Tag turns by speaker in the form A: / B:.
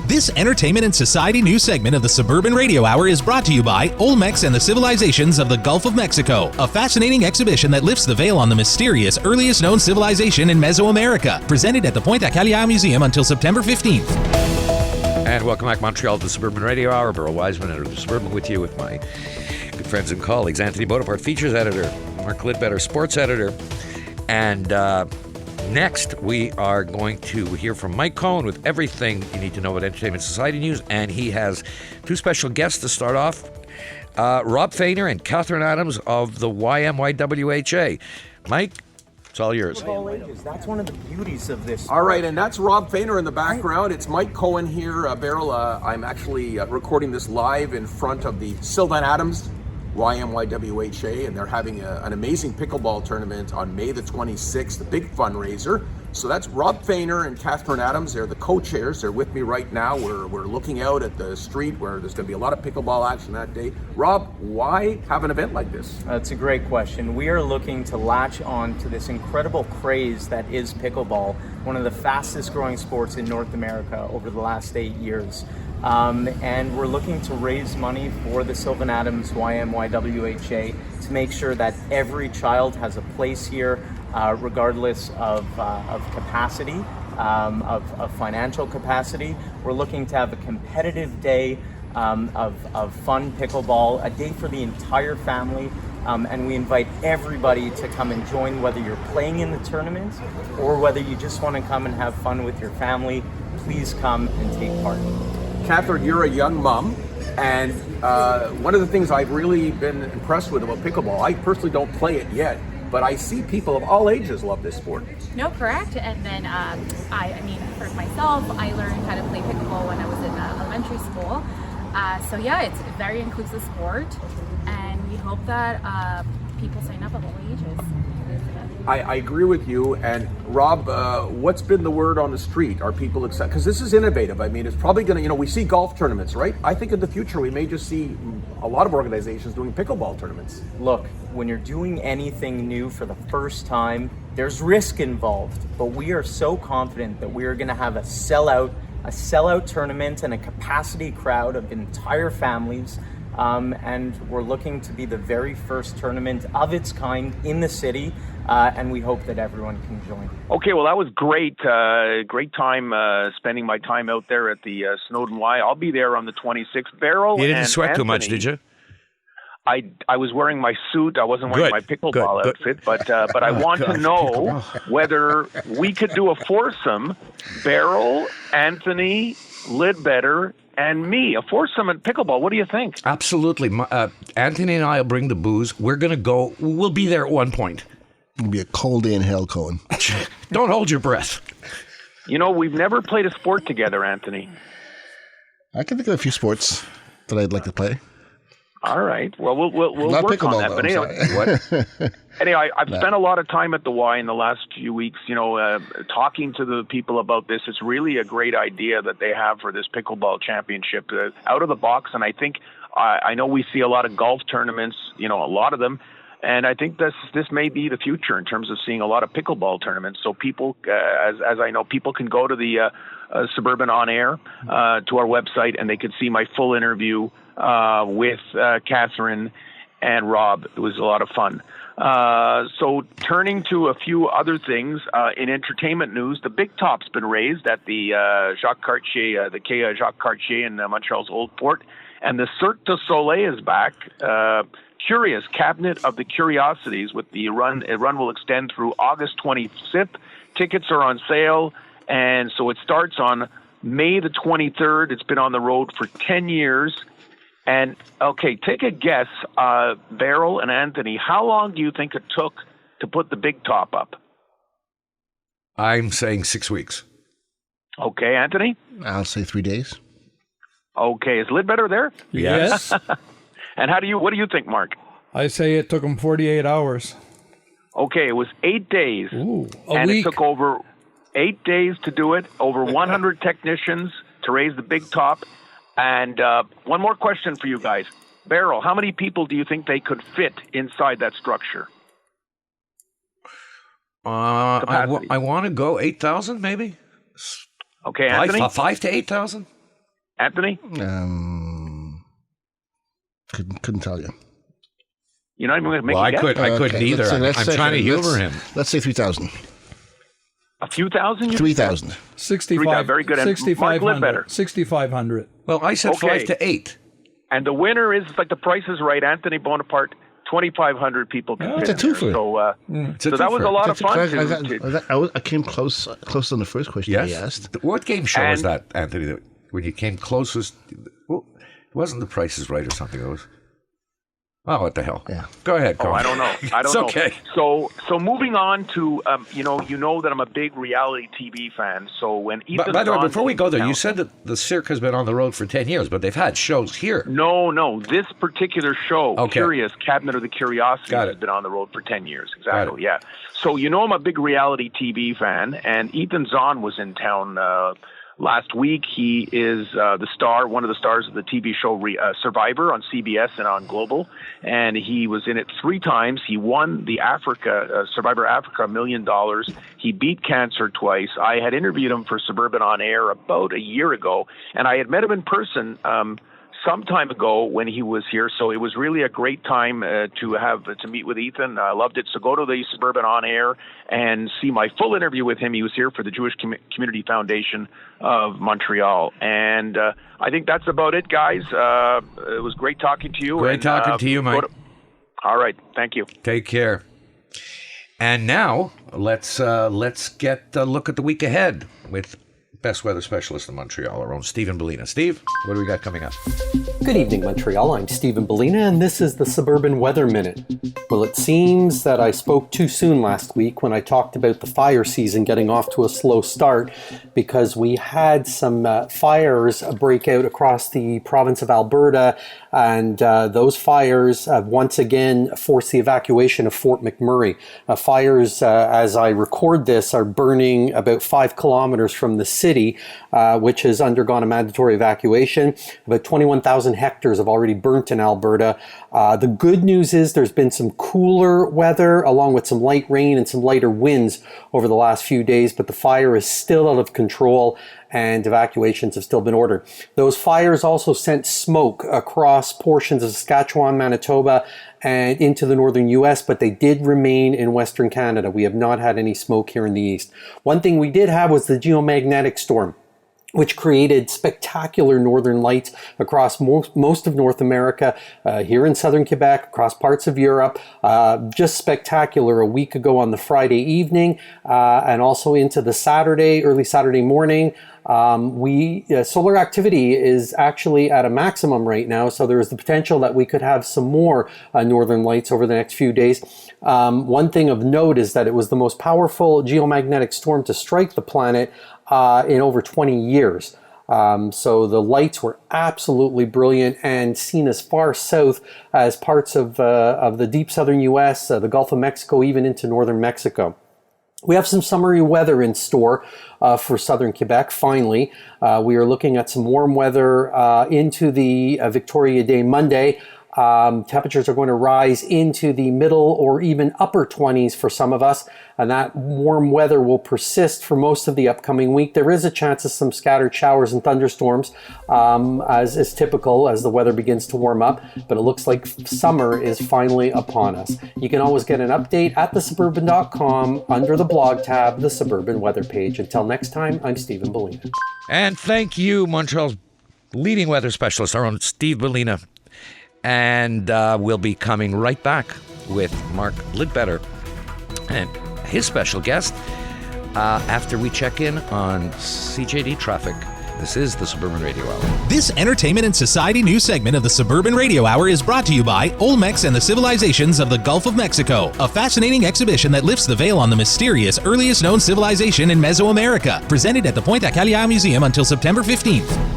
A: This entertainment and society news segment of the Suburban Radio Hour is brought to you by Olmecs and the Civilizations of the Gulf of Mexico, a fascinating exhibition that lifts the veil on the mysterious, earliest known civilization in Mesoamerica. Presented at the Pointe Acalia Museum until September 15th.
B: And welcome back, Montreal, to the Suburban Radio Hour. Beryl Wiseman, editor of the Suburban, with you with my good friends and colleagues. Anthony Bonaparte, features editor. Mark Lidbetter, sports editor. And next, we are going to hear from Mike Cohen with everything you need to know about entertainment society news. And he has two special guests to start off. Rob Fainer and Catherine Adams of the YMYWHA. Mike, it's all yours.
C: All ages. That's one of the beauties of this.
D: All right, and that's Rob Fainer in the background. It's Mike Cohen here. Beryl, I'm actually recording this live in front of the Sylvan Adams YMYWHA, and they're having an amazing pickleball tournament on May the 26th, a big fundraiser. So that's Rob Fainer and Catherine Adams. They're the co-chairs. They're with me right now. We're looking out at the street where there's going to be a lot of pickleball action that day. Rob, why have an event like this?
C: That's a great question. We are looking to latch on to this incredible craze that is pickleball, one of the fastest growing sports in North America over the last 8 years. And we're looking to raise money for the Sylvan Adams YMYWHA to make sure that every child has a place here, regardless of capacity, of financial capacity. We're looking to have a competitive day of fun pickleball, a day for the entire family. And we invite everybody to come and join, whether you're playing in the tournament or whether you just want to come and have fun with your family. Please come and take part.
D: Catherine, you're a young mom, and one of the things I've really been impressed with about pickleball, I personally don't play it yet, but I see people of all ages love this sport.
E: No, correct. And then, I mean, for myself, I learned how to play pickleball when I was in elementary school. So yeah, it's a very inclusive sport, and we hope that people sign up of all ages.
D: I agree with you. And Rob, what's been the word on the street? Are people excited? Because this is innovative. I mean, it's probably going to, we see golf tournaments, right? I think in the future we may just see a lot of organizations doing pickleball tournaments.
C: Look, when you're doing anything new for the first time, there's risk involved. But we are so confident that we are going to have a sellout tournament and a capacity crowd of entire families. And we're looking to be the very first tournament of its kind in the city, and we hope that everyone can join.
F: Okay, well, that was great. Great time spending my time out there at the Snowden Y. I'll be there on the 26th. Beryl,
B: you didn't
F: and
B: sweat
F: Anthony,
B: too much, did you?
F: I was wearing my suit. I wasn't wearing my pickleball outfit, but I want to know whether we could do a foursome: Beryl, Anthony, Lidbetter, and me, a foursome at pickleball. What do you think?
B: Absolutely. Anthony and I will bring the booze. We're going to go. We'll be there at one point.
G: It'll be a cold day in hell, Cohen.
B: Don't hold your breath.
F: We've never played a sport together, Anthony.
G: I can think of a few sports that I'd like to play.
F: All right. Well, we'll work on that. But anyway, I've spent a lot of time at the Y in the last few weeks, talking to the people about this. It's really a great idea that they have for this pickleball championship, out of the box. And I think, I know we see a lot of golf tournaments, a lot of them. And I think this may be the future in terms of seeing a lot of pickleball tournaments. So people, as I know, people can go to the Suburban On Air, to our website, and they could see my full interview with Catherine and Rob. It was a lot of fun. So turning to a few other things, in entertainment news, the big top's been raised at the Jacques Cartier, the Quai Jacques Cartier in Montreal's Old Port, and the Cirque du Soleil is back. Curious Cabinet of the Curiosities with the run. The run will extend through August 25th. Tickets are on sale, and so it starts on May the 23rd. It's been on the road for 10 years. And, okay, take a guess, Beryl and Anthony, how long do you think it took to put the big top up?
B: I'm saying 6 weeks.
F: Okay, Anthony?
G: I'll say 3 days.
F: Okay, is Lidbetter there?
H: Yes.
F: And what do you think, Mark?
H: I say it took them 48 hours.
F: Okay, it was 8 days.
H: Ooh,
F: and
H: week.
F: It took over 8 days to do it, over 100 technicians to raise the big top. And one more question for you guys. Beryl, how many people do you think they could fit inside that structure?
B: I want to go 8,000 maybe.
F: Okay, Anthony?
B: 5 to 8,000.
F: Anthony?
G: Couldn't tell you.
F: You're not even going to make
B: Well,
F: a guess?
B: I couldn't either. I'm trying to humor him.
G: Let's say 3,000.
F: A few thousand?
G: 3,000.
H: 65.
F: Very good. And Mark
H: 6,500. 6,500.
B: Well, I said
F: Okay.
B: 5 to 8.
F: And the winner is, like, the price is right, Anthony Bonaparte. 2,500 people can
G: It's a
F: fit in there.
G: twofer.
F: So that was a lot of fun.
G: I came close on the first question
B: Yes.
G: he asked.
B: What game show was
F: And-
B: that, Anthony? That when you came closest, well, it wasn't The Price is Right or something. It was. Oh, what the hell?
G: Yeah.
B: Go ahead.
F: Oh, I don't know.
B: It's okay.
F: So moving on to, you know that I'm a big reality TV fan. So when Ethan
B: By the way,
F: Zahn
B: before we go there,
F: came
B: you
F: down-
B: said that the Cirque has been on the road for 10 years, but they've had shows here.
F: No, this particular show,
B: Okay.
F: Curious, Cabinet of the Curiosities,
B: Got
F: has
B: it.
F: been on the road for 10 years.
B: Got it.
F: Exactly, yeah. So I'm a big reality TV fan, and Ethan Zahn was in town last week. He is the star, one of the stars of the TV show Survivor on CBS and on Global, and he was in it 3 times. He won the Survivor Africa $1 million. He beat cancer twice. I had interviewed him for Suburban on Air about a year ago, and I had met him in person some time ago when he was here, so it was really a great time to meet with Ethan. I loved it. So go to the Suburban on Air and see my full interview with him. He was here for the Jewish Community Foundation of Montreal, and I think that's about it, guys. It was great talking to you.
B: Great talking to you, Mike.
F: All right, thank you.
B: Take care. And now let's get a look at the week ahead with best weather specialist in Montreal, our own Stephen Bellina. Steve, what do we got coming up?
I: Good evening, Montreal. I'm Stephen Bellina, and this is the Suburban Weather Minute. Well, it seems that I spoke too soon last week when I talked about the fire season getting off to a slow start, because we had some fires break out across the province of Alberta, and those fires once again forced the evacuation of Fort McMurray. Fires, as I record this, are burning about 5 kilometers from the city, which has undergone a mandatory evacuation. About 21,000 hectares have already burnt in Alberta. The good news is there's been some cooler weather along with some light rain and some lighter winds over the last few days, but the fire is still out of control and evacuations have still been ordered. Those fires also sent smoke across portions of Saskatchewan, Manitoba, and into the northern US, but they did remain in Western Canada. We have not had any smoke here in the east. One thing we did have was the geomagnetic storm, which created spectacular northern lights across most of North America, here in southern Quebec, across parts of Europe. Just spectacular a week ago on the Friday evening, and also into the early Saturday morning. Solar activity is actually at a maximum right now, so there is the potential that we could have some more northern lights over the next few days. One thing of note is that it was the most powerful geomagnetic storm to strike the planet in over 20 years. So the lights were absolutely brilliant and seen as far south as parts of the deep southern US, the Gulf of Mexico, even into northern Mexico. We have some summery weather in store for southern Quebec, finally. We are looking at some warm weather into the Victoria Day Monday. Temperatures are going to rise into the middle or even upper 20s for some of us, and that warm weather will persist for most of the upcoming week. There is a chance of some scattered showers and thunderstorms, as is typical as the weather begins to warm up, but it looks like summer is finally upon us. You can always get an update at thesuburban.com under the blog tab, the Suburban Weather page. Until next time, I'm Stephen Bellina.
B: And thank you, Montreal's leading weather specialist, our own Steve Bellina. And we'll be coming right back with Mark Lidbetter and his special guest after we check in on CJD traffic. This is the Suburban Radio Hour.
A: This entertainment and society news segment of the Suburban Radio Hour is brought to you by Olmecs and the Civilizations of the Gulf of Mexico, a fascinating exhibition that lifts the veil on the mysterious earliest known civilization in Mesoamerica. Presented at the Pointe à Callière Museum until September 15th.